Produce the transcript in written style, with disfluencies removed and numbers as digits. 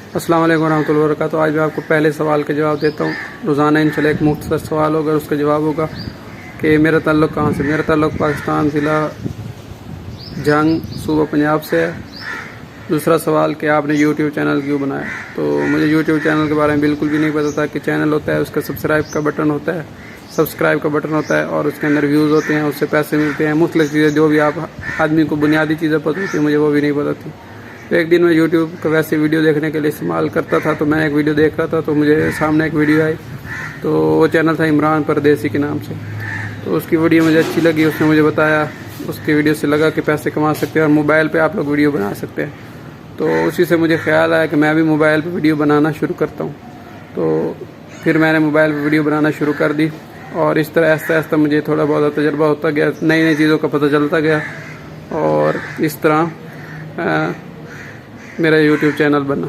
अस्सलाम वालेकुम रहमतुल्लाहि व बरकातुहू। आज मैं आपको पहले सवाल का जवाब देता हूँ। रोज़ाना इंशाल्लाह एक मुख्तसर सवाल होगा, उसका जवाब होगा कि मेरा ताल्लुक़ कहाँ से। मेरा ताल्लुक़ पाकिस्तान ज़िला जंग सूबा पंजाब से है। दूसरा सवाल कि आपने यूट्यूब चैनल क्यों बनाया। तो मुझे यूट्यूब चैनल के बारे में बिल्कुल भी नहीं पता था कि चैनल होता है, उसका सब्सक्राइब का बटन होता है और उसके अंदर व्यूज़ होते हैं, उससे पैसे मिलते हैं, मुख्तलिफ चीज़ें जो भी आप आदमी को बुनियादी चीज़ें पता होती हैं, मुझे वो भी नहीं पता थी। तो एक दिन मैं यूट्यूब का वैसे वीडियो देखने के लिए इस्तेमाल करता था, तो मैं एक वीडियो देख रहा था तो मुझे सामने एक वीडियो आई। तो वो चैनल था इमरान परदेसी के नाम से। तो उसकी वीडियो मुझे अच्छी लगी, उसने मुझे बताया, उसकी वीडियो से लगा कि पैसे कमा सकते हैं और मोबाइल पे आप लोग वीडियो बना सकते हैं। तो उसी से मुझे ख्याल आया कि मैं भी मोबाइल पे वीडियो बनाना शुरू करता हूँ। तो फिर मैंने मोबाइल पे वीडियो बनाना शुरू कर दी और इस तरह आहिस्ता आहिस्ता मुझे थोड़ा बहुत तजर्बा होता गया, नई नई चीज़ों का पता चलता गया और इस तरह मेरा यूट्यूब चैनल बना।